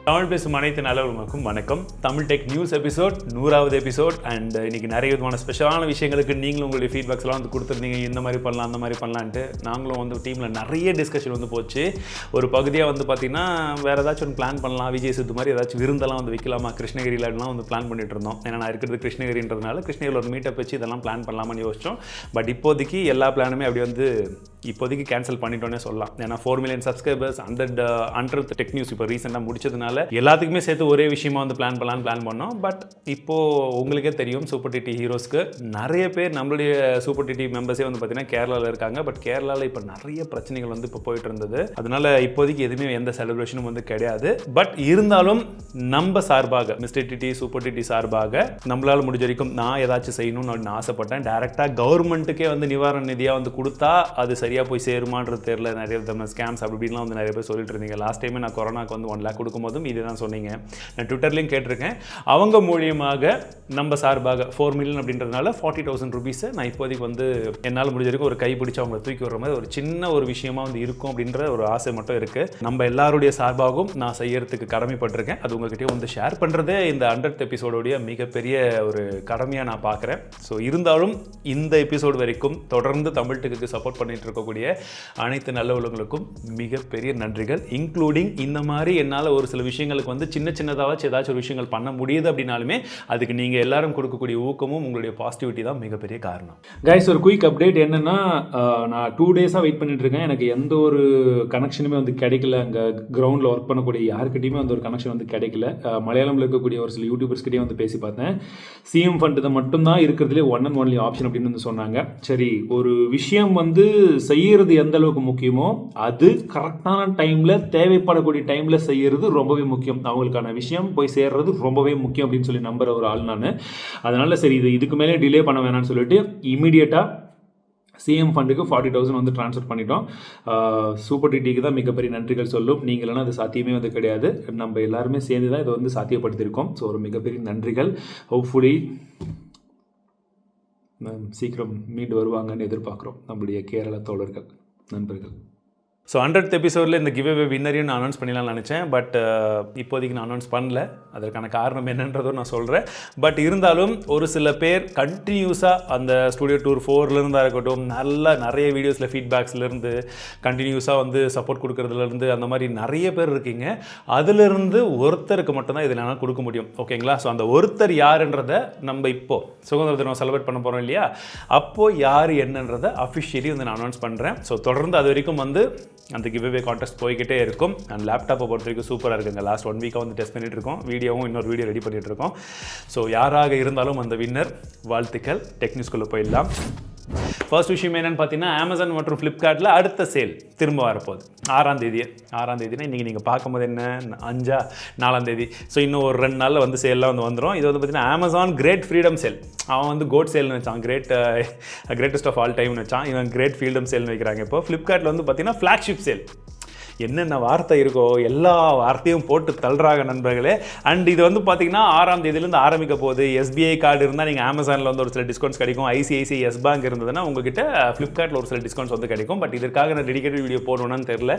தமிழ் பேசும் அனைத்து நல்லவர்களுக்கும் வணக்கம். தமிழ் டெக் நியூஸ் எபிசோட் 100வது எபிசோட். அண்ட் இன்னைக்கு நிறைய விதமான ஸ்பெஷலான விஷயங்களுக்கு நீங்களும் உங்களுடைய ஃபீட்பேக்ஸ்லாம் வந்து கொடுத்துருந்தீங்க. இந்த மாதிரி பண்ணலாம் அந்த மாதிரி பண்ணலான்ட்டு நாங்களும் வந்து டீமில் நிறைய டிஸ்கஷன் வந்து போச்சு. ஒரு பகுதியாக வந்து பார்த்தீங்கன்னா வேறு ஏதாச்சும் ஒன்று பிளான் பண்ணலாம், விஜய் சித்து மாதிரி ஏதாச்சும் விருந்தெல்லாம் வந்து வைக்கலாமா கிருஷ்ணகிரியிலலாம் வந்து பிளான் பண்ணிட்டு இருந்தோம். ஏன்னா நான் இருக்கிறது கிருஷ்ணகிரின்றதுனால கிருஷ்ணகிரியில் ஒரு மீட்டப் வச்சு இதெல்லாம் பிளான் பண்ணலாமான்னு யோசிச்சோம். பட் இப்போதைக்கு எல்லா பிளானுமே அப்படி வந்து இப்போதைக்கு கேன்சல் பண்ணிட்டோன்னே சொல்லலாம். ஏன்னா 4 million சப்ஸ்கிரைபர்ஸ், 100 டெக் நியூஸ் இப்போ ரீசெண்டாக முடிச்சதுனால எல்லாத்துக்குமே சேர்த்து ஒரே விஷயமா வந்து பிளான் பண்ணோம். பட் இப்போது உங்களுக்கே தெரியும், சூப்பர் டிடி ஹீரோஸ்க்கு நிறைய பேர் நம்மளுடைய சூப்பர் டிடி மெம்பர்ஸே வந்து பார்த்தீங்கன்னா கேரளாவில் இருக்காங்க. பட் கேரளாவில் இப்போ நிறைய பிரச்சனைகள் வந்து இப்போ போயிட்டு இருந்தது. அதனால இப்போதைக்கு எதுவுமே எந்த செலிப்ரேஷனும் வந்து கிடையாது. பட் இருந்தாலும் நம்ம சார்பாக MrTT சூப்பர் டிடி சார்பாக நம்மளால் முடிஞ்ச வரைக்கும் நான் ஏதாச்சும் செய்யணும்னு அப்படின்னு ஆசைப்பட்டேன். டேரெக்டாக கவர்மெண்ட்டுக்கே வந்து நிவாரண நிதியாக வந்து கொடுத்தா அது சரியாக போய் சேருமான்றது தெரியல. நிறைய விதமான ஸ்கேம்ஸ் அப்படி இப்படிலாம் வந்து நிறைய பேர் சொல்லிட்டு இருந்தீங்க. லாஸ்ட் டைமே நான் கொரோனாக்கு வந்து 1 lakh கொடுக்கும்போதும் இதே தான் சொன்னீங்க. நான் ட்விட்டர்லையும் கேட்டிருக்கேன். அவங்க மூலியமாக நம்ம சார்பாக 4 million அப்படின்றதுனால 40,000 rupees நான் இப்போதைக்கு வந்து என்னால் முடிஞ்ச வரைக்கும் ஒரு கை பிடிச்சி அவங்களை தூக்கி வர மாதிரி ஒரு சின்ன ஒரு விஷயமா வந்து இருக்கும் அப்படின்ற ஒரு ஆசை மட்டும் இருக்குது. நம்ம எல்லாருடைய சார்பாகவும் நான் செய்யறதுக்கு கடமைப்பட்டிருக்கேன். அது உங்ககிட்டயும் வந்து ஷேர் பண்ணுறதே இந்த 100th எபிசோடோடைய மிகப்பெரிய ஒரு கடமையாக நான் பார்க்குறேன். ஸோ இருந்தாலும் இந்த எபிசோடு வரைக்கும் தொடர்ந்து தமிழ் டெக்குக்கு சப்போர்ட் பண்ணிட்டு இருக்கக்கூடிய அனைத்து நல்ல உள்ளவங்களுக்கும் மிகப்பெரிய நன்றிகள். இன்க்ளூடிங் இந்த மாதிரி என்னால் ஒரு சில விஷயங்களுக்கு வந்து சின்னதாச்சும் ஏதாச்சும் ஒரு விஷயங்கள் பண்ண முடியுது அப்படின்னாலுமே அதுக்கு நீங்கள் எல்லாரும் கொடுக்கக்கூடிய ஊக்கமும் உங்களுடைய பாசிட்டிவிட்டி தான் மிகப்பெரிய காரணம். கைஸ், ஒரு குயிக் அப்டேட் என்னன்னா, நான் 2 days வெயிட் பண்ணிட்டு இருக்கேன். எனக்கு எந்த ஒரு கனெக்ஷனுமே வந்து கிடைக்கல. அங்கே கிரவுண்டில் ஒர்க் பண்ணக்கூடிய யாருக்கிட்டையுமே வந்து ஒரு கனெக்ஷன் வந்து கிடைக்கல. மலையாளம்ல இருக்கக்கூடிய ஒரு சில யூடியூபர்ஸ் கிட்டே வந்து பேசி பார்த்தேன். சிஎம் ஃபண்ட் இதை மட்டும்தான் இருக்கிறதுலே ஒன் அண்ட் ஒன்லி ஆப்ஷன் அப்படின்னு வந்து சொன்னாங்க. சரி, ஒரு விஷயம் வந்து செய்யறது எந்த அளவுக்கு முக்கியமோ அது கரெக்டான டைம்ல தேவைப்படக்கூடிய டைம்ல செய்யறது ரொம்பவே முக்கியம். அவங்களுக்கான விஷயம் போய் சேர்றது ரொம்பவே முக்கியம் அப்படின்னு சொல்லி நம்புற ஒரு ஆள் நான். அதனால சரி, இதுக்கு மேலே டிலே பண்ண வேணாம்னு சொல்லிட்டு இமீடியட்டா சிஎம் ஃபண்டுக்கு 40,000 வந்து ட்ரான்ஸ்ஃபர் பண்ணிட்டோம். சூப்பர் டிடிக்கு தான் மிகப்பெரிய நன்றிகள் சொல்லும். நீங்களா அது சாத்தியமே வந்து கிடையாது. நம்ம எல்லாருமே சேர்ந்து தான் இதை வந்து சாத்தியப்படுத்தியிருக்கோம். ஸோ ஒரு மிகப்பெரிய நன்றிகள். ஹோப்ஃபுல்லி சீக்கிரம் மீண்டு வருவாங்கன்னு எதிர்பார்க்குறோம் நம்முடைய கேரள தோழர்கள், நண்பர்கள். ஸோ 100th எபிசோடில் இந்த கிவ்அவே வின்னரையும் நான் அனௌன்ஸ் பண்ணிடலாம்னு நினச்சேன். பட் இப்போதைக்கு நான் அனௌன்ஸ் பண்ணல. அதற்கான காரணம் என்னன்றதும் நான் சொல்கிறேன். பட் இருந்தாலும் ஒரு சில பேர் கண்டினியூஸாக அந்த ஸ்டுடியோ டூர் 4லேருந்தாக இருக்கட்டும், நிறைய வீடியோஸில் ஃபீட்பேக்ஸ்லேருந்து கண்டினியூஸாக வந்து சப்போர்ட் கொடுக்குறதுலேருந்து அந்த மாதிரி நிறைய பேர் இருக்கீங்க. அதிலிருந்து ஒருத்தருக்கு மட்டும்தான் இதில் என்னால் கொடுக்க முடியும். ஓகேங்களா? ஸோ அந்த ஒருத்தர் யாருன்றதை நம்ம இப்போது சுதந்திர தினம் செலிப்ரேட் பண்ண போகிறோம் இல்லையா, அப்போது யார் என்னன்றதை அஃபிஷியலி வந்து நான் அனௌன்ஸ் பண்ணுறேன். ஸோ தொடர்ந்து அது வரைக்கும் வந்து அந்த கிவ்அவே கான்டெஸ்ட் போய்கிட்டே இருக்கும். அண்ட் லேப்டாப்பை பொறுத்த வரைக்கும் சூப்பராக இருக்குங்க. லாஸ்ட் 1 week வந்து டெஸ்ட் பண்ணிட்டு இருக்கோம். இன்னொரு வீடியோ ரெடி பண்ணிட்டு இருக்கோம். ஸோ யாராக இருந்தாலும் அந்த வின்னர் வாழ்த்துக்கள். டெக் நியூஸ்குள்ளே போயிடலாம். ஃபர்ஸ்ட் விஷயம் என்னென்னு பார்த்தீங்கன்னா, அமேசான் மற்றும் ஃப்ளிப்கார்ட்டில் அடுத்த சேல் திரும்ப வரப்போகுது. 6ஆம் தேதினா இன்றைக்கி நீங்கள் பார்க்கும்போது என்ன 4ஆம் தேதி. ஸோ இன்னும் ஒரு 2 நாளில் வந்து சேல்லாம் வந்து வந்துடும். இது வந்து பார்த்தீங்கன்னா அமேசான் கிரேட் ஃப்ரீடம் சேல். அவன் வந்து கோட் சேல்னு வச்சான், கிரேட்டஸ்ட் ஆஃப் ஆல் டைம்னு வச்சான். இவன் கிரேட் ஃப்ரீடம் சேல்னு வைக்கிறாங்க. இப்போ ஃப்ளிப்கார்ட்டில் வந்து பார்த்தீங்கன்னா ஃப்ளாக்ஷிப் சேல். என்னென்ன வார்த்தை இருக்கோ எல்லா வார்த்தையும் போட்டு தள்ளுறாங்க நண்பர்களே. அண்ட் இது வந்து பார்த்தீங்கன்னா 6ஆம் தேதியிலேருந்து ஆரம்பிக்க போகுது. SBI கார்டு இருந்தால் நீங்கள் அமேசானில் வந்து ஒரு சில டிஸ்கவுண்ட்ஸ் கிடைக்கும். ICICI எஸ் பேங்க் இருந்ததுன்னா உங்ககிட்ட ஃப்ளிப்கார்ட்டில் ஒரு சில டிஸ்கவுண்ட்ஸ் வந்து கிடைக்கும். பட் இதற்காக நான் டெடிகேட்டட் வீடியோ போடணும்னு தெரியல.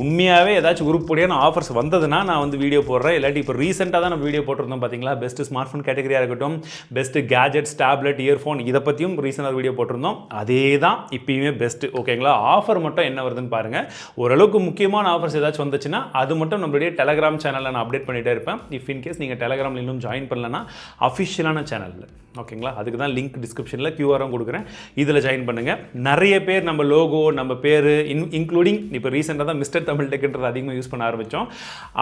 உண்மையாகவே ஏதாச்சும் உருப்படியான ஆஃபர்ஸ் வந்ததுன்னா நான் வந்து வீடியோ போடுறேன். இல்லாட்டி இப்போ ரீசெண்டாக தான் நம்ம வீடியோ போட்டிருந்தோம் பார்த்தீங்களா, பெஸ்ட் ஸ்மார்ட் ஃபோன் கேட்டகரியாக இருக்கட்டும், பெஸ்ட் கேஜெட்ஸ், டேப்லெட், இயர்ஃபோன், இதை பற்றியும் ரீசெண்டாக வீடியோ போட்டிருந்தோம். அதே தான் இப்பயுமே பெஸ்ட்டு. ஓகேங்களா? ஆஃபர் மட்டும் என்ன வருதுன்னு பாருங்கள். ஓரளவுக்கு முக்கியமான ஆஃபர்ஸ் ஏதாச்சும் வந்துச்சுன்னா அது மட்டும் நம்மளுடைய டெலகிராம் சேனலில் நான் அப்டேட் பண்ணிகிட்டே இருப்பேன். இஃப் இன்கேஸ் நீங்கள் டெலகிராமில் இன்னும் ஜாயின் பண்ணலன்னா அஃபிஷியலான சேனலில், ஓகேங்களா, அதுக்கு தான் லிங்க் டிஸ்கிரிப்ஷனில் QRம் கொடுக்குறேன். இதில் ஜாயின் பண்ணுங்கள். நிறைய பேர் நம்ம லோகோ, நம்ம பேர், இன்க்ளூடிங் இப்போ ரீசெண்டாக தான் மிஸ்டர் தமிழ் டெக்ன்றது அதிகமாக யூஸ் பண்ண ஆரம்பித்தோம்.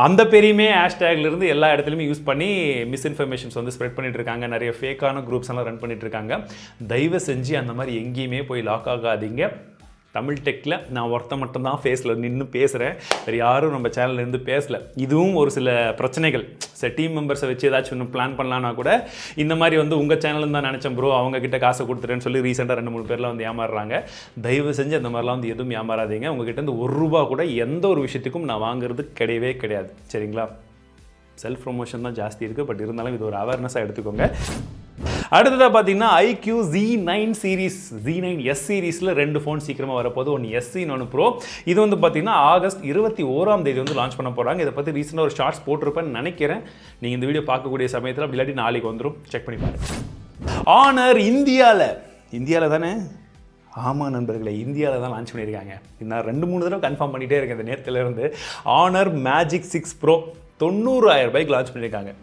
அந்த பேரையுமே ஹேஷ்டேக்லேருந்து எல்லா இடத்துலையுமே யூஸ் பண்ணி மிஸ்இன்ஃபர்மேஷன்ஸ் வந்து ஸ்ப்ரெட் பண்ணிட்டு இருக்காங்க. நிறைய ஃபேக்கான குரூப்ஸ் எல்லாம் ரன் பண்ணிட்டு இருக்காங்க. தயவு செஞ்சு அந்த மாதிரி எங்கேயுமே போய் லாக் ஆகாதீங்க. தமிழ் டெக்கில் நான் ஒருத்த மட்டும்தான் ஃபேஸில் நின்று பேசுகிறேன். வேறு யாரும் நம்ம சேனலில் இருந்து பேசலை. இதுவும் ஒரு சில பிரச்சனைகள். சரி, டீம் மெம்பர்ஸை வச்சு ஏதாச்சும் ஒன்று பிளான் பண்ணலான்னா கூட இந்த மாதிரி வந்து உங்கள் சேனல் தான் நினச்சேன் ப்ரோ, அவங்கக்கிட்ட காசை கொடுத்துட்டேன்னு சொல்லி ரீசெண்டாக 2-3 பேரில் வந்து ஏமாறுறாங்க. தயவு செஞ்சு அந்த மாதிரிலாம் வந்து எதுவும் ஏமாறாதீங்க. உங்ககிட்ட இருந்து ₹1 கூட எந்த ஒரு விஷயத்துக்கும் நான் வாங்குறது கிடையவே கிடையாது. சரிங்களா? செல்ஃப் ப்ரொமோஷன் தான் ஜாஸ்தி இருக்குது. பட் இருந்தாலும் இது ஒரு அவேர்னஸாக எடுத்துக்கோங்க. அடுத்ததாக பார்த்தீங்கன்னா iQOO Z9 சீரிஸ் Z9S சீரிஸில் 2 ஃபோன் சீக்கிரமாக வரப்போது. ஒன்று SE இன்னொன்று ப்ரோ. இது வந்து பார்த்தீங்கன்னா ஆகஸ்ட் 21ஆம் தேதி வந்து லான்ச் பண்ண போகிறாங்க. இதை பற்றி ரீசெண்டாக ஒரு ஷார்ட்ஸ் போட்டிருப்பேன்னு நினைக்கிறேன். நீங்கள் இந்த வீடியோ பார்க்கக்கூடிய சமயத்தில் அப்படி இல்லாட்டி நாளைக்கு வந்துடும், செக் பண்ணி பாருங்கள். ஆனர் இந்தியாவில் தானே? ஆமாம் நண்பர்களே, இந்தியாவில் தான் லான்ச் பண்ணியிருக்காங்க. நான் 2-3 தடவை கன்ஃபார்ம் பண்ணிகிட்டே இருக்கேன் இந்த நேரத்துலேருந்து. ஆனர் மேஜிக் 6 ப்ரோ 90,000 ரூபாய்க்கு லான்ச் பண்ணியிருக்காங்க.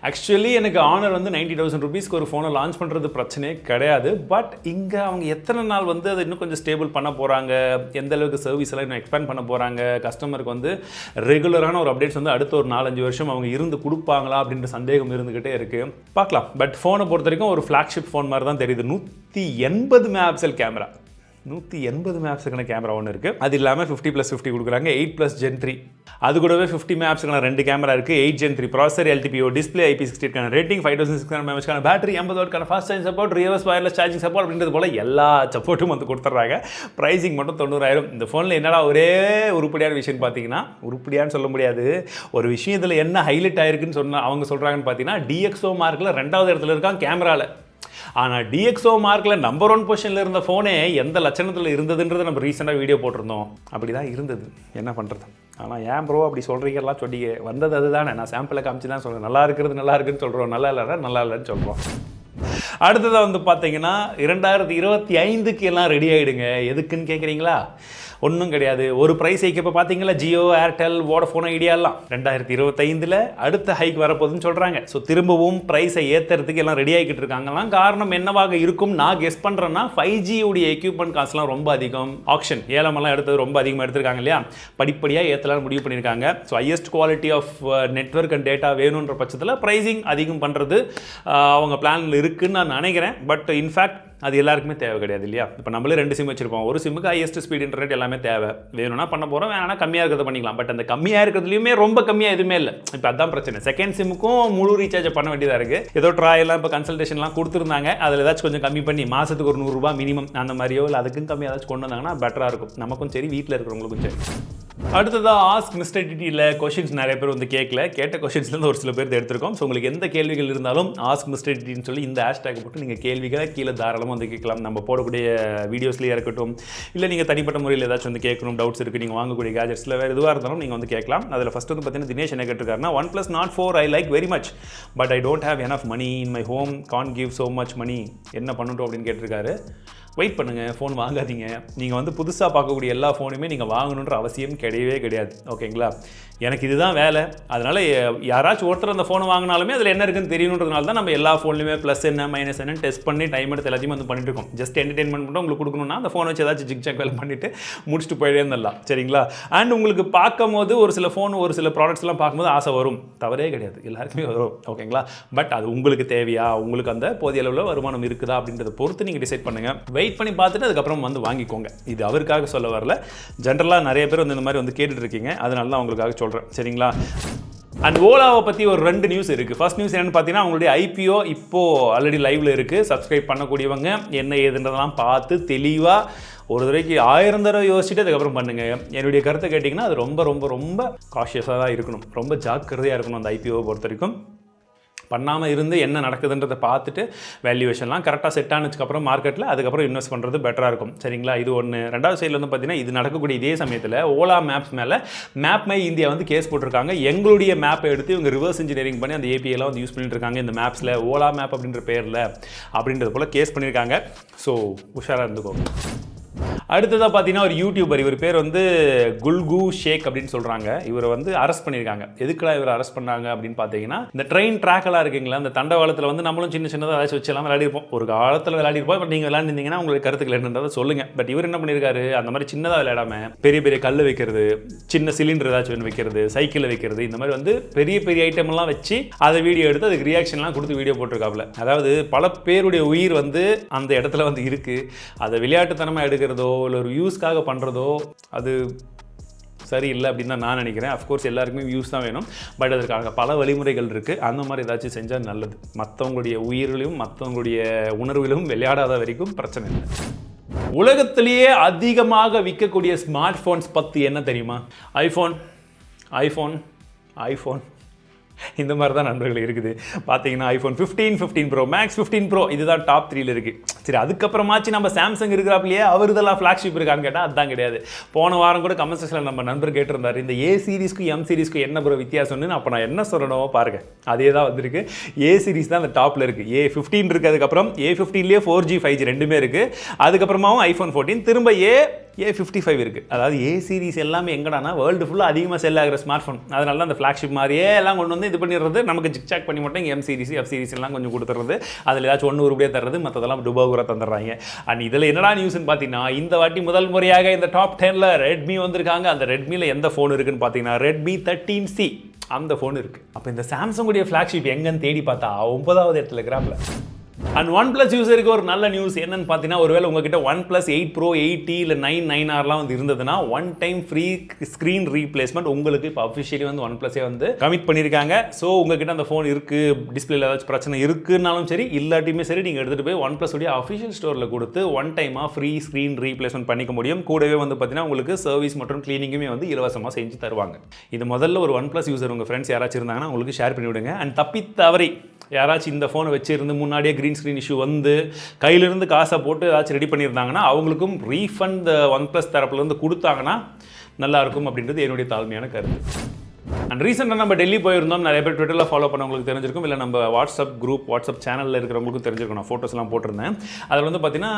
ஆக்சுவலி எனக்கு ஆனர் வந்து 90,000 ருபீஸ்க்கு ஒரு ஃபோனை லான்ச் பண்ணுறது பிரச்சனையே கிடையாது. பட் இங்கே அவங்க எத்தனை நாள் வந்து அதை இன்னும் கொஞ்சம் ஸ்டேபிள் பண்ண போகிறாங்க, எந்த அளவுக்கு சர்வீஸ் எல்லாம் இன்னும் எக்ஸ்பேண்ட் பண்ண போகிறாங்க, கஸ்டமருக்கு வந்து ரெகுலரான ஒரு அப்டேட்ஸ் வந்து அடுத்த ஒரு 4-5 வருஷம் அவங்க இருந்து கொடுப்பாங்களா அப்படின்ற சந்தேகம் இருந்துக்கிட்டே இருக்குது. பார்க்கலாம். பட் ஃபோனை பொறுத்த வரைக்கும் ஒரு ஃப்ளாக்ஷிப் ஃபோன் மாதிரி தான் தெரியுது. 180 மெகாபிக்சல் கேமரா, 180 மெகாபிக்சலுக்கான கேமரா ஒன்று இருக்குது. அது இல்லாமல் 50+50 கொடுக்குறாங்க. 8+ Gen 3, அது கூடவே 50 மெகாபிக்சலுக்கான 2 கேமரா இருக்குது. 8 Gen 3 processor, LTPO display, IP68 rating, 5600 mAh battery, 80 வாட்க்கான fast charging support, reverse wireless charging support அப்படின்றது போல் எல்லா சப்போர்ட்டும் வந்து கொடுத்துட்றாங்க. ப்ரைஸிங் மட்டும் 90,000. இந்த ஃபோனில் என்னடா ஒரே உருப்படியான விஷயம் பார்த்தீங்கன்னா, உருப்படியான்னு சொல்ல முடியாது, ஒரு விஷயம் இதில் என்ன ஹைலைட் ஆயிருக்குன்னு சொன்னால் அவங்க சொல்கிறாங்கன்னு பார்த்தீங்கன்னா, DxO மார்க்கில் 2வது இடத்துல இருக்கான் கேமராவில். ஆனால் DxO மார்க்கில் நம்பர் 1 பொசிஷனில் இருந்த ஃபோனே எந்த லட்சணத்தில் இருந்ததுன்றதை நம்ம ரீசெண்டாக வீடியோ போட்டிருந்தோம். அப்படி தான் இருந்தது, என்ன பண்ணுறது. ஆனால் ஏன் ப்ரோ அப்படி சொல்கிறீங்கலாம் சொல்லி வந்தது அதுதானே. நான் சாம்பிளை காமிச்சு தான் சொல்கிறேன். நல்லா இருக்குன்னு சொல்கிறோம், நல்லா இல்லைன்னு சொல்கிறோம். அடுத்ததாக வந்து பார்த்தீங்கன்னா 2025க்கு எல்லாம் ரெடி ஆகிடுங்க. எதுக்குன்னு கேட்குறீங்களா? ஒன்றும் கிடையாது. ஒரு ப்ரைஸ் ஹைக் இப்போ பார்த்தீங்களா, ஜியோ, ஏர்டெல், வோடஃபோன், ஐடியாலாம் 2025ல் அடுத்த ஹைக் வரப்போகுதுன்னு சொல்கிறாங்க. ஸோ திரும்பவும் ப்ரைஸை ஏற்றுறதுக்கு எல்லாம் ரெடி ஆகிக்கிட்டு இருக்காங்கலாம். காரணம் என்னவாக இருக்கும் நான் கெஸ் பண்ணுறேன்னா, 5G உடைய எக்யூப்மெண்ட் காசுலாம் ரொம்ப அதிகம். ஆக்ஷன் ஏலமெல்லாம் எடுத்தது ரொம்ப அதிகமாக எடுத்திருக்காங்க இல்லையா, படிப்படியாக ஏற்றலாம் முடிவு பண்ணியிருக்காங்க. So highest quality of network and data வேணுன்ற பட்சத்தில் ப்ரைஸிங் அதிகம் பண்ணுறது அவங்க பிளானில் இருக்குதுன்னு நான் நினைக்கிறேன். பட் இன்ஃபேக்ட் அது எல்லாருக்குமே தேவை கிடையாது இல்லையா. இப்போ நம்மளே 2 சிம் வச்சிருப்போம். ஒரு சிம்முக்கு ஹையஸ்ட் ஸ்பீட் இன்டர்நெட் எல்லாமே தேவை. வேணும்னா பண்ண போகிறோம், வேணா கம்மியாக இருக்கிறத பண்ணிக்கலாம். பட் அந்த கம்மியாக இருக்கிறதுலையுமே ரொம்ப கம்மியாக எதுவுமே இல்லை. இப்போ அதான் பிரச்சனை. செகண்ட் சிம்முக்கும் முழு ரீசார்ஜ் பண்ண வேண்டியதாக இருக்குது. ஏதோ ட்ராயெல்லாம் இப்போ கன்சல்டேஷன்லாம் கொடுத்துருந்தாங்க. அதில் ஏதாச்சும் கொஞ்சம் கம்மி பண்ணி மாதத்துக்கு ஒரு 100 ரூபா மினிமம் அந்த மாதிரியோ இல்லை அதுக்கும் கம்மி ஏதாச்சும் கொண்டு வந்தாங்கன்னா பெட்டராக இருக்கும். நமக்கும் சரி, வீட்டில் இருக்கிறவங்களுக்கும் சரி. அடுத்ததாக ஆஸ்க் மிஸ்டர் டிடியில் கொஷின்ஸ் நிறைய பேர் வந்து கேட்ட கொஷின்ஸ்லேருந்து ஒரு சில பேர் எடுத்திருக்கோம். ஸோ உங்களுக்கு எந்த கேள்விகள் இருந்தாலும் ஆஸ்க் மிஸ்டர் டிடின்னு சொல்லி இந்த ஹேஷ்டேக் போட்டு நீங்கள் கேள்விகளை கீழே தாராளமாக வந்து கேட்கலாம். நம்ம போடக்கூடிய வீடியோஸ்லேயே இருக்கட்டும், இல்லை நீங்கள் தனிப்பட்ட முறையில் ஏதாச்சும் வந்து கேட்கணும், டவுட்ஸ் இருக்குது, நீங்கள் வாங்கக்கூடிய கேஜெட்ஸில் வேறு எதுவாக இருந்தாலும் நீங்கள் வந்து கேட்கலாம். அதில் ஃபஸ்ட்டு வந்து பார்த்தீங்கன்னா தினேஷ் என்ன கேட்டிருக்காருன்னா, OnePlus Nord 4 I like very much but I don't have enough money in my home, can't give so much money, என்ன பண்ணட்டும் அப்படின்னு கேட்டிருக்காரு. வெயிட் பண்ணுங்கள், ஃபோன் வாங்காதீங்க. நீங்கள் வந்து புதுசாக பார்க்கக்கூடிய எல்லா ஃபோனுமே நீங்கள் வாங்கணுன்ற அவசியம் கிடையாது. ஓகேங்களா? எனக்கு இதுதான் வேலை. அதனால் யாராச்சும் ஒருத்தர் அந்த ஃபோனை வாங்கினாலுமே அதில் என்ன இருக்குன்னு தெரியணுன்றதுனால தான் நம்ம எல்லா ஃபோன்லையுமே ப்ளஸ் என்ன மைனஸ் என்னன்னு டெஸ்ட் பண்ணி டைம் எடுத்து எல்லாத்தையும் வந்து பண்ணிட்டு இருக்கோம். ஜஸ்ட் என்டர்டெயின்மெண்ட் மட்டும் உங்களுக்கு கொடுக்கணும்னா அந்த ஃபோனை வச்சு ஏதாச்சும் ஜிக்ஜாக் வேலை பண்ணிவிட்டு முடிச்சுட்டு போயிட்டே இருந்தலாம். சரிங்களா? அண்ட் உங்களுக்கு பார்க்கும் போது ஒரு சில ஃபோன், ஒரு சில ப்ராடக்ட்ஸ்லாம் பார்க்கும்போது ஆசை வரும், தவறே கிடையாது, எல்லாருக்குமே வரும். ஓகேங்களா? பட் அது உங்களுக்கு தேவையா, உங்களுக்கு அந்த போதிய அளவில் வருமானம் இருக்குதா அப்படின்றத பொறுத்து நீங்கள் டிசைட் பண்ணுங்கள். வெயிட் பண்ணி பார்த்துட்டு அதுக்கப்புறம் வந்து வாங்கிக்கோங்க. இது அவருக்காக சொல்ல வரல, ஜென்ரலாக நிறைய பேர் வந்து இந்த மாதிரி வந்து கேட்டுட்டு இருக்கீங்க, அதனால தான் அவங்களுக்காக சொல்கிறேன். சரிங்களா? அண்ட் ஓலாவை பற்றி ஒரு 2 நியூஸ் இருக்குது. ஃபர்ஸ்ட் நியூஸ் என்னென்னு பார்த்தீங்கன்னா, அவங்களுடைய IPO இப்போது ஆல்ரெடி லைவில் இருக்குது. சப்ஸ்கிரைப் பண்ணக்கூடியவங்க என்ன ஏதுன்றதெல்லாம் பார்த்து தெளிவாக ஒரு தடவைக்கு 1000 தடவை யோசிச்சுட்டு அதுக்கப்புறம் பண்ணுங்கள். என்னுடைய கருத்தை கேட்டிங்கன்னா அது ரொம்ப ரொம்ப ரொம்ப காஷியஸாக தான் இருக்கணும், ரொம்ப ஜாக்கிரதையாக இருக்கணும். அந்த IPOவை பொறுத்த வரைக்கும் பண்ணாமல் இருந்து என்ன நடக்குதுன்றதை பார்த்துட்டு வேல்யூவேஷன்லாம் கரெக்டாக செட் ஆனதுக்கப்புறம் மார்க்கெட்டில் அதுக்கப்புறம் இன்வெஸ்ட் பண்ணுறது பெட்டராக இருக்கும். சரிங்களா? இது ஒன்று. 2வது சைடில் வந்து பார்த்தீங்கன்னா, இது நடக்கக்கூடிய இதே சமயத்தில் ஓலா மேப்ஸ் மேலே மேப் மை இந்தியா வந்து கேஸ் போட்டிருக்காங்க. எங்களுடைய மேப்பை எடுத்து இவங்க ரிவர்ஸ் இன்ஜினியரிங் பண்ணி அந்த ஏபிஐலாம் வந்து யூஸ் பண்ணிட்டு இருக்காங்க இந்த மேப்ஸில், ஓலா மேப் அப்படின்ற பேரில் அப்படின்றது போல் கேஸ் பண்ணியிருக்காங்க. ஸோ உஷாராக இருந்துக்கோங்க. அடுத்ததாக பார்த்தீங்கன்னா ஒரு யூடியூபர், இவர் பேர் வந்து குல்கு ஷேக் அப்படின்னு சொல்கிறாங்க. இவரை வந்து அரெஸ்ட் பண்ணியிருக்காங்க. எதுக்குலாம் இவர் அரெஸ்ட் பண்ணாங்க அப்படின்னு பார்த்தீங்கன்னா, இந்த ட்ரெயின் ட்ராக்கெல்லாம் இருக்குங்களா, இந்த தண்டவாளத்தில் வந்து நம்மளும் சின்னதாக ஏதாச்சும் வச்செல்லாம் விளையாடிருப்போம். ஒரு காலத்தில் விளையாடிருப்போம். பட் நீங்கள் விளையாண்டிருந்தீங்கன்னா உங்களுக்கு கருத்துக்கள் என்னன்றதை சொல்லுங்கள். பட் இவர் என்ன பண்ணியிருக்காரு, அந்த மாதிரி சின்னதாக விளையாடாமல் பெரிய பெரிய கல் வைக்கிறது, சின்ன சிலிண்டர் ஏதாச்சும் வைக்கிறது, சைக்கிளில் வைக்கிறது, இந்த மாதிரி வந்து பெரிய பெரிய ஐட்டம்லாம் வச்சு அதை வீடியோ எடுத்து அதுக்கு ரியாக்ஷன்லாம் கொடுத்து வீடியோ போட்டிருக்காப்புல. அதாவது பல பேருடைய உயிர் வந்து அந்த இடத்துல வந்து இருக்குது. அதை விளையாட்டுத்தனமாக எடுக்கிறதோ இல்லை ஒரு வியூஸ்க்காக பண்ணுறதோ அது சரியில்லை அப்படின்னு தான் நான் நினைக்கிறேன். அஃப்கோர்ஸ் எல்லாருக்குமே வியூஸ் தான் வேணும். பட் அதற்காக பல வழிமுறைகள் இருக்குது. அந்த மாதிரி ஏதாச்சும் செஞ்சால் நல்லது. மற்றவங்களுடைய உயிரிலும் மற்றவங்களுடைய உணர்விலும் விளையாடாத வரைக்கும் பிரச்சனை இல்லை. உலகத்திலேயே அதிகமாக விற்கக்கூடிய ஸ்மார்ட் ஃபோன்ஸ் பற்றி என்ன தெரியுமா? ஐஃபோன். இந்த மாதிரி தான் நண்பர்கள் இருக்குது. பார்த்தீங்கன்னா ஐஃபோன் 15, 15 ப்ரோ மேக்ஸ், 15 ப்ரோ இதுதான் டாப் 3ல இருக்குது. சரி, அதுக்கப்புறமாச்சு நம்ம சாம்சங் இருக்கிறாப்லையே அவர் இதெல்லாம் ஃப்ளாக்ஷிப் இருக்கான்னு கேட்டால் அதுதான் கிடையாது. போன வாரம் கூட கமெண்ட் செக்ஷனில் நம்ம நண்பர் கேட்டிருந்தார், இந்த ஏ சீரிஸ்க்கு எம் சீரிஸ்க்கு என்ன ப்ரோ வித்தியாசம்னு. அப்போ நான் என்ன சொல்லணும் பாருங்கள், அதே தான் வந்திருக்கு. ஏ சீரிஸ் தான் அந்த டாப்பில் இருக்குது. A15 இருக்குது, அதுக்கப்புறம் A15லேயே 4G 5G ரெண்டுமே இருக்குது. அதுக்கப்புறமாவும் ஐஃபோன் 14, திரும்ப A55 இருக்குது. அதாவது ஏ சீரிஸ் எல்லாமே எங்கடானா வேர்ல்டு ஃபுல்லாக அதிகமாக செல் ஆகிற ஸ்மார்ட் ஃபோன். அதனால தான் அந்த ஃப்ளாக்ஷிப் மாதிரியே எல்லாம் கொண்டு வந்து இது பண்ணிடுறது. நமக்கு ஜிக்சாக் பண்ணி மட்டும் எம் சீரிஸ் எஃப் சீரிஸ் எல்லாம் கொஞ்சம் கொடுத்துறது, அதில் ஏதாச்சும் ஒன்று ரூபாய் தர்றது, மற்றதெல்லாம் டுபாகூரா தந்துடுறாங்க. அண்ட் இதில் என்னடா நியூஸ்ன்னு பார்த்தீங்கன்னா, இந்த வாட்டி முதல் முறையாக இந்த டாப் 10ல் ரெட்மி வந்திருக்காங்க. அந்த ரெட்மியில் எந்த ஃபோன் இருக்குன்னு பார்த்தீங்கன்னா ரெட்மி 13C அந்த ஃபோன் இருக்குது. அப்போ இந்த சாம்சங்குடைய ஃப்ளாக்ஷிப் எங்கன்னு தேடி பார்த்தா 9வது இடத்துல இருக்கிறாப்ல. அண்ட் OnePlus யூஸருக்கு ஒரு நல்ல நியூஸ் என்னன்னு பார்த்தீங்கன்னா, ஒருவேளை உங்ககிட்ட OnePlus 8 Pro 8T இல்லை 9 9Rலாம் வந்து இருந்ததுன்னா one time free screen replacement உங்களுக்கு இப்போ அஃபிஷியலி வந்து OnePlusஸே வந்து கமிட் பண்ணியிருக்காங்க. ஸோ உங்ககிட்ட அந்த ஃபோன் இருக்குது, டிஸ்பிளேல ஏதாச்சும் பிரச்சனை இருக்குன்னாலும் சரி, இல்லாட்டியுமே சரி, நீங்கள் எடுத்துகிட்டு போய் OnePlus உடைய அஃபிஷியல் ஸ்டோரில் கொடுத்து ஒன் டைமாக ஃப்ரீ ஸ்க்ரீன் ரீப்ளேஸ்மெண்ட் பண்ணிக்க முடியும். கூடவே வந்து பார்த்தீங்கன்னா உங்களுக்கு சர்வீஸ் மற்றும் கிளீனிங்குமே வந்து இலவசமாக செஞ்சு தருவாங்க. இது முதல்ல ஒரு OnePlus யூஸர் உங்கள் ஃப்ரெண்ட்ஸ் யாராச்சும் இருந்தாங்கன்னா உங்களுக்கு ஷேர் பண்ணிவிடுங்க. அண்ட் தப்பி தவறி யாராச்சும் இந்த ஃபோனை வச்சுருந்து முன்னாடியே க்ரீன் ஸ்க்ரீன் இஷ்யூ வந்து கையிலிருந்து காசை போட்டு ஏதாச்சும் ரெடி பண்ணியிருந்தாங்கன்னா அவங்களுக்கும் ரீஃபண்ட் OnePlus தரப்புலேருந்து கொடுத்தாங்கன்னா நல்லாயிருக்கும் அப்படின்றது என்னுடைய தாழ்மையான கருத்து. அண்ட் ரீசெண்டாக நம்ம டெல்லி போயிருந்தோம். நிறைய பேர் ட்விட்டரில் ஃபாலோ பண்ணவங்களுக்கு தெரிஞ்சிருக்கும், இல்லை நம்ம வாட்ஸ்அப் குரூப் வாட்ஸ்அப் சேனலில் இருக்கிறவங்களுக்கும் தெரிஞ்சிருக்கும். நான் ஃபோட்டோஸ்லாம் போட்டிருந்தேன். அதில் வந்து பார்த்தீங்கன்னா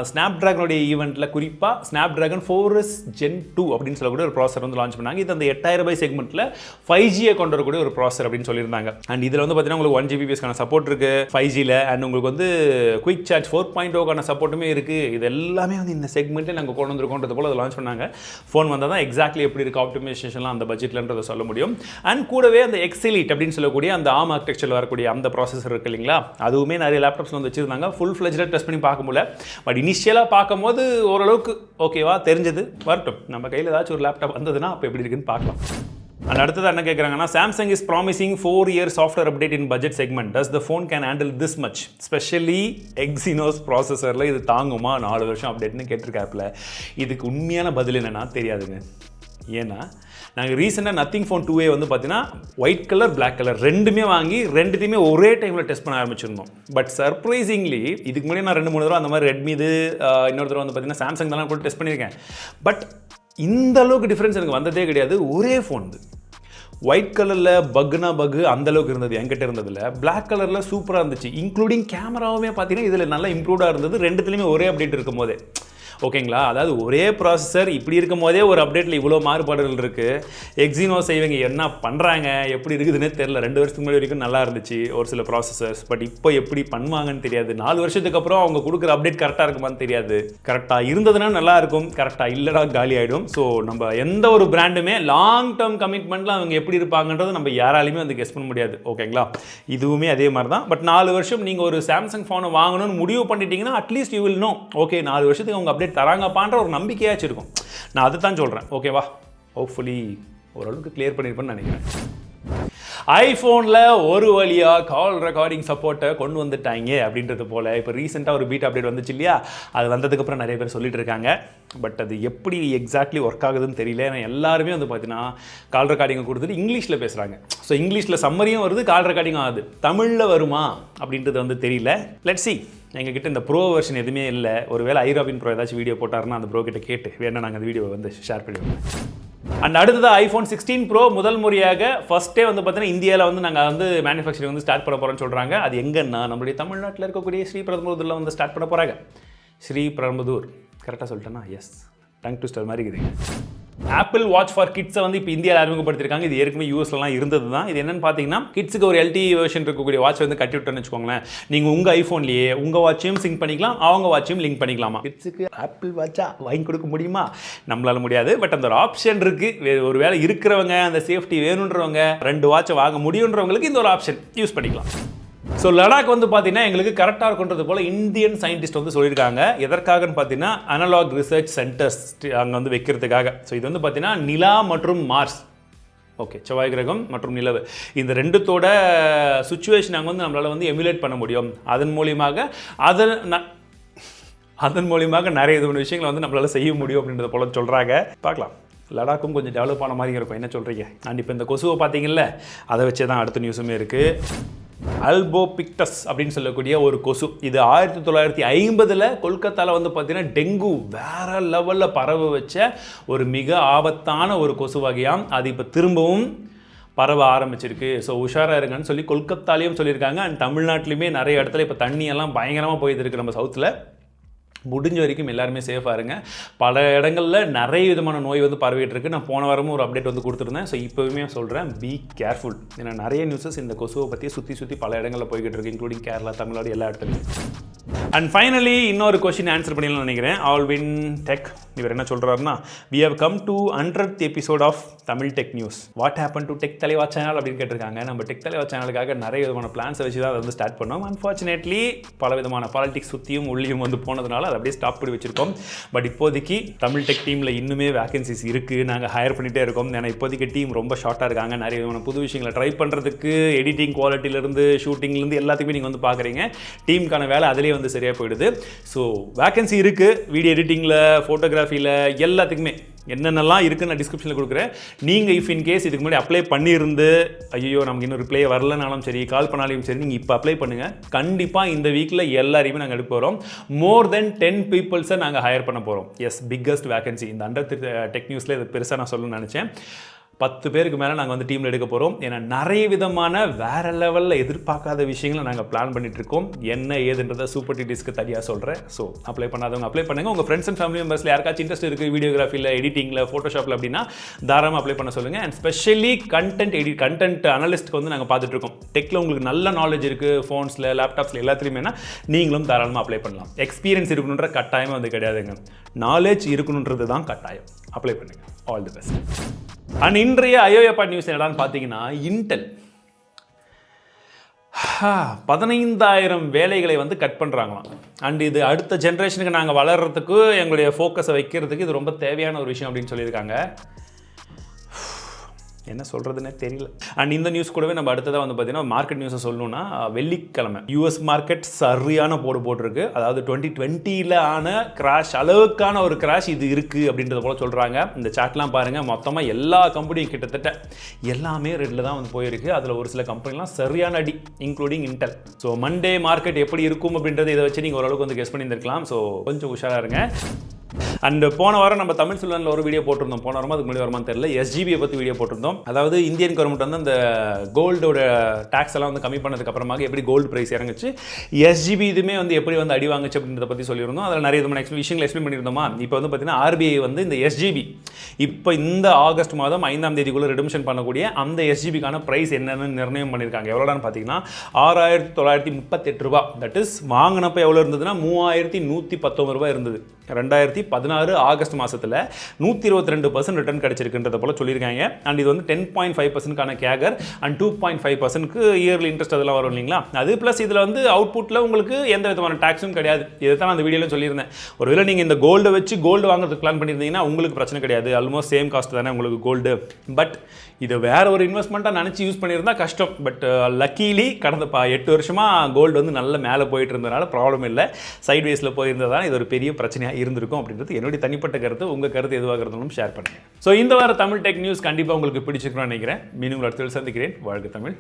ஸ்னாப்ட்ராகனுடைய ஈவெண்ட்டில் குறிப்பாக Snapdragon 4S Gen 2 அப்படின்னு சொல்லக்கூடிய ஒரு ப்ராசர் வந்து லான்ச் பண்ணாங்க. இது அந்த 8000 ரூபாய் செக்மெண்ட்டில் 5G கொண்டு வரக்கூடிய ஒரு ப்ராசர் அப்படின்னு சொல்லியிருந்தாங்க. அண்ட் இதில் வந்து பார்த்தீங்கன்னா உங்களுக்கு 1 Gbps சப்போர்ட் இருக்குது 5Gயில். அண்ட் உங்களுக்கு வந்து குயிக் சார்ஜ் 4.0 சப்போர்ட்டுமே இருக்குது. இது எல்லாமே வந்து இந்த செக்மெண்ட்டில் நாங்கள் கொண்டு வந்திருக்கோன்றது போல் அதை லான்ச் பண்ணாங்க. ஃபோன் வந்தால் தான் எக்ஸாக்ட்லி எப்படி இருக்குது ஆப்டிமைசேஷன்லாம் அந்த பட்ஜெட்லன்றதை சொல்ல முடியும். அண்ட் கூடவே அந்த எக்ஸிலீட் அப்படின்னு சொல்லக்கூடிய அந்த ARM ஆர்கிடெக்சரில் வரக்கூடிய அந்த ப்ராசஸர் இருக்குது இல்லைங்களா, அதுவுமே நிறைய லேப்டாப்ஸில் வந்து வச்சுருந்தாங்க. ஃபுல் ஃப்ளெஜ்டாக டெஸ்ட் பண்ணி பார்க்க முடியல. பட் இனிஷியலாக பார்க்கும்போது ஓரளவுக்கு ஓகேவா தெரிஞ்சது. வரட்டும், நம்ம கையில் ஏதாச்சும் ஒரு லேப்டாப் வந்ததுன்னா அப்போ எப்படி இருக்குன்னு பார்க்கலாம். அண்ட் அடுத்தது என்ன கேட்குறாங்கன்னா, Samsung is promising 4-year software update in budget segment. Does the phone can handle this much, specially Exynos ப்ராசஸரில் இது தாங்குமா 4 வருஷம் அப்டேட்னு கேட்டிருக்காப்புல. இதுக்கு உண்மையான பதில் என்னென்னா தெரியாதுங்க. ஏன்னா நாங்கள் ரீசெண்டாக நத்திங் ஃபோன் 2A வந்து பார்த்தீங்கன்னா ஒயிட் கலர் பிளாக் கலர் ரெண்டுமே வாங்கி ரெண்டுத்தையுமே ஒரே டைமில் டெஸ்ட் பண்ண ஆரம்பிச்சிருந்தோம். பட் சர்ப்ரைசிங்லி இதுக்கு முன்னாடி நான் 2-3 தடவை அந்த மாதிரி ரெட்மி இது இன்னொரு தடவை வந்து பார்த்தீங்கன்னா சாம்சங் தான் கூட டெஸ்ட் பண்ணியிருக்கேன். பட் இந்த அளவுக்கு டிஃப்ரென்ஸ் எனக்கு வந்ததே கிடையாது. ஒரே ஃபோன் இது ஒயிட் கலரில் பக்குனா பக்கு அந்தளவுக்கு இருந்தது என்கிட்ட இருந்ததில். பிளாக் கலரில் சூப்பராக இருந்துச்சு. இன்க்ளூடிங் கேமராவுமே பார்த்தீங்கன்னா இதில் நல்லா இம்ப்ரூவ்டாக இருந்தது. ரெண்டுத்துலேயுமே ஒரே அப்டேட் இருக்கும் போதே ஓகேங்களா. அதாவது ஒரே ப்ராசஸர் இப்படி இருக்கும் போதே ஒரு அப்டேட்டில் இவ்வளோ மாறுபாடுகள் இருக்குது. எக்ஸினோஸ் இவங்க என்ன பண்ணுறாங்க எப்படி இருக்குதுன்னே தெரில. 2 வருஷத்துக்கு முன்னாடி வரைக்கும் நல்லா இருந்துச்சு ஒரு சில ப்ராசஸர்ஸ். பட் இப்போ எப்படி பண்ணுவாங்கன்னு தெரியாது. 4 வருஷத்துக்கு அப்புறம் அவங்க கொடுக்குற அப்டேட் கரெக்டாக இருக்குமான்னு தெரியாது. கரெக்டாக இருந்ததுன்னா நல்லாயிருக்கும், கரெக்டாக இல்லைனா காலி ஆகிடும். ஸோ நம்ம எந்த ஒரு பிராண்டுமே லாங் டேர்ம் கமிட்மெண்ட்டில் அவங்க எப்படி இருப்பாங்கன்றது நம்ம யாராலையுமே வந்து கெஸ் பண்ண முடியாது ஓகேங்களா. இதுவுமே அதே மாதிரி தான். பட் 4 வருஷம் நீங்கள் ஒரு சாம்சங் ஃபோனை வாங்கணும்னு முடிவு பண்ணிட்டீங்கன்னா at least you will know okay 4 வருஷத்துக்கு அவங்க அப்டேட் தராங்கப்பான்ற ஒரு நம்பிக்கையாச்சும் இருக்கும். நான் அதை தான் சொல்கிறேன் ஓகேவா. ஹோப்ஃபுல்லி ஓரளவுக்கு கிளியர் பண்ணியிருப்பேன்னு நினைக்கிறேன். ஐஃபோனில் ஒரு வழியாக கால் ரெக்கார்டிங் சப்போர்ட்டை கொண்டு வந்துட்டாங்க அப்படின்றது போல் இப்போ ரீசெண்டாக ஒரு பீட் அப்டேட் வந்துச்சு இல்லையா, அது வந்ததுக்கப்புறம் நிறைய பேர் சொல்லிட்டு இருக்காங்க. பட் அது எப்படி எக்ஸாக்ட்லி ஒர்க் ஆகுதுன்னு தெரியல. ஏன்னா எல்லாருமே வந்து பார்த்தீங்கன்னா கால் ரெக்கார்டிங்கை கொடுத்துட்டு இங்கிலீஷில் பேசுகிறாங்க. ஸோ இங்கிலீஷில் சம்மரியும் வருது, கால் ரெக்கார்டிங்கும் ஆகுது. தமிழில் வருமா அப்படின்றது வந்து தெரியல. Let's see. எங்ககிட்ட இந்த ப்ரோ வெர்ஷன் எதுவுமே இல்லை. ஒருவேளை ஐராபின் ப்ரோ ஏதாச்சும் வீடியோ போட்டாருன்னா அந்த ப்ரோ கிட்ட கேட்டு வேணா நாங்கள் அந்த வீடியோவை வந்து ஷேர் பண்ணிடுவோம். அண்ட் அடுத்தது ஐஃபோன் 16 ப்ரோ முதல் முறையாக ஃபஸ்ட்டே வந்து பார்த்தீங்கன்னா இந்தியாவில் வந்து நாங்கள் வந்து மேனுஃபேக்சரிங் வந்து ஸ்டார்ட் பண்ண போகிறோன்னு சொல்கிறாங்க. அது எங்கன்னா நம்மளுடைய தமிழ்நாட்டில் இருக்கக்கூடிய ஸ்ரீபெரும்புதூரில் வந்து ஸ்டார்ட் பண்ண போகிறாங்க. ஸ்ரீபெரும்புதூர் கரெக்டாக சொல்லிட்டேன்னா எஸ் டங் ட்விஸ்டர் மாதிரி இருக்குதுங்க. ஆப்பிள் வாட்ச் ஃபார் கிட்ஸை வந்து இப்போ இந்தியாவில் அறிமுகப்படுத்திருக்காங்க. இது ஏற்கனவே யூஎஸ்லாம் இருந்தது தான். இது என்னென்னு பார்த்தீங்கன்னா கிட்ஸுக்கு ஒரு LTE வெர்ஷன் இருக்கக்கூடிய வாட்ச் வந்து கட்டி விட்டோன்னு வச்சுக்கோங்களேன். நீங்கள் உங்கள் ஐஃபோன்லேயே உங்கள் வாட்சையும் சிங்க் பண்ணிக்கலாம், அவங்க வாட்சையும் லிங்க் பண்ணிக்கலாமா. கிட்ஸுக்கு ஆப்பிள் வாட்சா வாங்கி கொடுக்க முடியுமா? நம்மளால முடியாது. பட் அந்த ஒரு ஆப்ஷன் இருக்குது. ஒரு வேளை இருக்கிறவங்க அந்த சேஃப்டி வேணுன்றவங்க 2 வாட்சை வாங்க முடியுன்றவங்களுக்கு இந்த ஒரு ஆப்ஷன் யூஸ் பண்ணிக்கலாம். ஸோ லடாக் வந்து பார்த்தீங்கன்னா எங்களுக்கு கரெக்டாக இருக்குன்றது போல் இந்தியன் சயின்டிஸ்ட் வந்து சொல்லியிருக்காங்க. எதற்காகன்னு பார்த்தீங்கன்னா அனலாக் ரிசர்ச் சென்டர்ஸ் அங்கே வந்து வைக்கிறதுக்காக. ஸோ இது வந்து பார்த்தீங்கன்னா நிலா மற்றும் மார்ஸ் ஓகே செவ்வாய் கிரகம் மற்றும் நிலவு இந்த ரெண்டுத்தோட சுச்சுவேஷன் அங்கே வந்து நம்மளால் வந்து எமுலேட் பண்ண முடியும். அதன் மூலியமாக நிறைய விஷயங்களை வந்து நம்மளால் செய்ய முடியும் அப்படின்றத போல சொல்கிறாங்க. பார்க்கலாம் லடாக்கும் கொஞ்சம் டெவலப் ஆன மாதிரி இருக்கும், என்ன சொல்கிறீங்க? அண்ட் இப்போ இந்த கொசுவை பார்த்தீங்கல்ல, அதை வச்சே தான் அடுத்த நியூஸுமே இருக்குது. அல்போபிக்டஸ் அப்படின்னு சொல்லக்கூடிய ஒரு கொசு, இது 1950 கொல்கத்தாவில் வந்து பார்த்தீங்கன்னா டெங்கு வேற லெவலில் பரவ வச்ச ஒரு மிக ஆபத்தான ஒரு கொசு வகையாம். அது இப்போ திரும்பவும் பரவ ஆரம்பிச்சிருக்கு. ஸோ உஷாராக இருங்கன்னு சொல்லி கொல்கத்தாலையும் சொல்லியிருக்காங்க. அண்ட் தமிழ்நாட்டிலையுமே நிறைய இடத்துல இப்போ தண்ணியெல்லாம் பயங்கரமாக போயிட்டு இருக்கு நம்ம சவுத்தில். முடிஞ்ச வரைக்கும் எல்லாருமே சேஃபாக இருங்க. பல இடங்களில் நிறைய விதமான நோய் வந்து பரவிட்டு இருக்கு. நான் போன வாரமும் ஒரு அப்டேட் வந்து கொடுத்துருந்தேன். ஸோ இப்போவுமே சொல்கிறேன், பி கேர்ஃபுல். ஏன்னா நிறைய நியூஸஸ் இந்த கொசுவை பற்றி சுற்றி பல இடங்களில் போய்கிட்டு இருக்கு, இன்க்ளூடிங் கேரளா, தமிழ்நாடு, எல்லா இடத்துலையும். அண்ட் ஃபைனலி இன்னொரு கொஸ்டின் ஆன்சர் பண்ணிடலாம் நினைக்கிறேன். ஆல்வின் டெக் இவர் என்ன சொல்கிறாருன்னா, we have come to 100th episode of TamilTechNEWS. What happened to tech தலைவா சேனல் அப்படின்னு கேட்டிருக்காங்க. நம்ம டெக் தலைவா சேனலுக்காக நிறைய விதமான பிளான்ஸை வச்சு தான் அதை வந்து ஸ்டார்ட் பண்ணோம். அன்ஃபார்ச்சுனேட்லி பல விதமான பாலிடிக்ஸ் சுற்றியும் உள்ளியும் வந்து போனதுனால அதை அப்படியே ஸ்டாப் பண்ணி வச்சிருக்கோம். பட் இப்போதைக்கு தமிழ் டெக் டீமில் இன்னுமே வேகன்சிஸ் இருக்குது, நாங்கள் ஹையர் பண்ணிகிட்டே இருக்கோம். ஏன்னா இப்போதைக்கு டீம் ரொம்ப ஷார்ட்டாக இருக்காங்க. நிறைய விதமான புது விஷயங்களை ட்ரை பண்ணுறதுக்கு எடிட்டிங் குவாலிட்டியிலேருந்து ஷூட்டிங்லேருந்து எல்லாத்துக்குமே நீங்கள் வந்து பார்க்குறீங்க. டீமுக்கான வேலை அதிலே வந்து சரியாக போயிடுது. ஸோ வேகன்சி இருக்குது, வீடியோ எடிட்டிங்கில், ஃபோட்டோகிராஃபியில், எல்லாத்துக்குமே என்னென்னலாம் இருக்குன்னு நான் டிஸ்கிரிப்ஷனில் கொடுக்குறேன். நீங்கள் இஃப் இன் கேஸ் இதுக்கு முன்னாடி அப்ளை பண்ணியிருந்து ஐயோ நமக்கு இன்னும் ரிப்ளை வரலனாலும் சரி, கால் பண்ணாலும் சரி, நீங்கள் இப்போ அப்ளை பண்ணுங்கள். கண்டிப்பாக இந்த வீக்கில் எல்லாரையுமே நாங்கள் எடுக்க போகிறோம். மோர் தென் 10 பீப்புள்ஸை நாங்கள் ஹையர் பண்ண போகிறோம். Yes, biggest vacancy. இந்த டெக் நியூஸில் இது பெருசாக நான் சொல்லணும்னு நினச்சேன். 10 பேருக்கு மேலே நாங்கள் வந்து டீமில் எடுக்க போகிறோம். ஏன்னா நிறைய விதமான வேறு லெவலில் எதிர்பார்க்காத விஷயங்களை நாங்கள் பிளான் பண்ணிகிட்ருக்கோம். என்ன ஏதுன்றதை சூப்பர் டிடிஸ்க்கு தனியாக சொல்கிறேன். ஸோ அப்ளை பண்ணாதவங்க அப்ளை பண்ணுங்கள். உங்கள் ஃப்ரெண்ட்ஸ் அண்ட் ஃபேமிலி மெம்பர்ஸில் யாருக்காச்சும் இன்ட்ரெஸ்ட் இருக்குது வீடியோகிராஃபியில், எடிட்டிங்கில், ஃபோட்டோஷாப்பில் அப்படின்னா தாராளமாக அப்ளை பண்ண சொல்லுங்கள். அண்ட் ஸ்பெஷலி கண்டென்ட் அனலிஸ்ட்டுக்கு வந்து நாங்கள் பார்த்துட்ருக்கோம். டெக்கில் உங்களுக்கு நல்ல நாலேஜ் இருக்குது, ஃபோன்ஸில், லேப்டாப்ஸில் எல்லாத்துலேயுமேனா நீங்களும் தாராளமாக அப்ளை பண்ணலாம். எக்ஸ்பீரியன்ஸ் இருக்கணுன்ற கட்டாயமாக வந்து கிடையாதுங்க, நாலேஜ் இருக்கணுன்றது தான் கட்டாயம். அப்ளை பண்ணுங்கள். All the best. அண்ட் இன்றைய ஐஓஏ நியூஸ் என்னடான்னு பார்த்தீங்கன்னா, இன்டெல் 15,000 வேலைகளை வந்து கட் பண்ணுறாங்களாம். அண்ட் இது அடுத்த ஜென்ரேஷனுக்கு நாங்கள் வளர்கிறதுக்கு எங்களுடைய ஃபோக்கஸை வைக்கிறதுக்கு இது ரொம்ப தேவையான ஒரு விஷயம் அப்படின்னு சொல்லியிருக்காங்க. என்ன சொல்கிறதுனே தெரியல. அண்ட் இந்த நியூஸ் கூடவே நம்ம அடுத்ததாக வந்து பார்த்தீங்கன்னா மார்க்கெட் நியூஸை சொல்லணும்னா, வெள்ளிக்கிழமை யூஎஸ் மார்க்கெட் சரியான போட்டிருக்கு. அதாவது 2020 ஆன கிராஷ் அளவுக்கான ஒரு கிராஷ் இது இருக்குது அப்படின்றத போல சொல்கிறாங்க. இந்த சார்ட்லாம் பாருங்கள், மொத்தமாக எல்லா கம்பெனியும் கிட்டத்தட்ட எல்லாமே ரெட்டில் தான் வந்து போயிருக்கு. அதில் ஒரு சில கம்பெனிலாம் சரியான அடி, including Intel. So Monday market எப்படி இருக்கும் அப்படின்றத இதை வச்சு நீங்கள் ஓரளவுக்கு வந்து கெஸ் பண்ணியிருந்திருக்கலாம். ஸோ கொஞ்சம் உஷாராக இருங்க. அண்ட் போன வாரம் நம்ம தமிழ் சில்வனில் ஒரு வீடியோ போட்டிருந்தோம். போன வாரமாக அதுக்கு முன்னாடி வரமான்னு தெரியல, எஸ்ஜிபியை பற்றி வீடியோ போட்டிருந்தோம். அதாவது இந்தியன் கவர்மெண்ட் வந்து அந்த கோல்டோட டேக்ஸ் எல்லாம் வந்து கம்மி பண்ணதுக்கு அப்புறமாக எப்படி கோல்டு ப்ரைஸ் இறங்குச்சு, எஸ்ஜிபி இதுவுமே வந்து எப்படி வந்து அடி வாங்குச்சு அப்படின்றத பற்றி சொல்லியிருந்தோம். அதில் நிறைய விதமான விஷயங்கள் எக்ஸ்பிளைன் பண்ணியிருந்தோமா. இப்போ வந்து பார்த்தீங்கன்னா ஆர்பிஐ வந்து இந்த எஸ்ஜிபி இப்போ இந்த ஆகஸ்ட் மாதம் 5ஆம் தேதிக்குள்ளே ரிடம்ஷன் பண்ணக்கூடிய அந்த எஸ்ஜிபிக்கான ப்ரைஸ் என்னென்னு நிர்ணயம் பண்ணியிருக்காங்க. எவ்வளோடான்னு பார்த்தீங்கன்னா 6,938 ரூபா. தட் இஸ் வாங்கினப்போ எவ்வளோ இருந்ததுன்னா 3,119 ரூபா இருந்தது. 2016 ஆகஸ்ட் மாதத்தில் 122% ரிட்டர்ன் கிடச்சிருக்குன்றத போல சொல்லியிருக்காங்க. அண்ட் இது வந்து 10.5%க்கான கேகர் அண்ட் 2.5%க்கு இயர்லி இன்ட்ரெஸ்ட் அதெல்லாம் வரும் இல்லைங்களா. அது ப்ளஸ் இதில் வந்து அவுட்புட்டில் உங்களுக்கு எந்த விதமான டேக்ஸும் கிடையாது. இதை தான் நான் அந்த வீடியோவில் சொல்லியிருந்தேன். ஒருவேளை நீங்கள் இந்த கோல்டை வச்சு கோல்டு வாங்குறதுக்கு பிளான் பண்ணியிருந்தீங்கன்னா உங்களுக்கு பிரச்சனை கிடையாது, ஆல்மோஸ்ட் சேம் காஸ்ட் தானே உங்களுக்கு கோல்டு. பட் இதை வேற ஒரு இன்வெஸ்ட்மெண்ட்டாக நினச்சி யூஸ் பண்ணியிருந்தா கஷ்டம். பட் லக்கீலி கடந்த 8 வருஷமாக கோல்டு வந்து நல்ல மேலே போயிட்டு இருந்ததுனால ப்ராப்ளம் இல்லை. சைட்வேஸில் போயிருந்ததால் இது ஒரு பெரிய பிரச்சனையாக இருந்திருக்கும் அப்படின்றது என்னுடைய தனிப்பட்ட கருத்து. உங்கள் கருத்து எதுவாக இருந்தாலும் ஷேர் பண்ணுங்கள். ஸோ இந்த வார தமிழ் டெக் நியூஸ் கண்டிப்பாக உங்களுக்கு பிடிச்சிருக்குன்னு நினைக்கிறேன். மீண்டும் அடுத்த சந்திக்கிறேன். வாழ்க தமிழ்.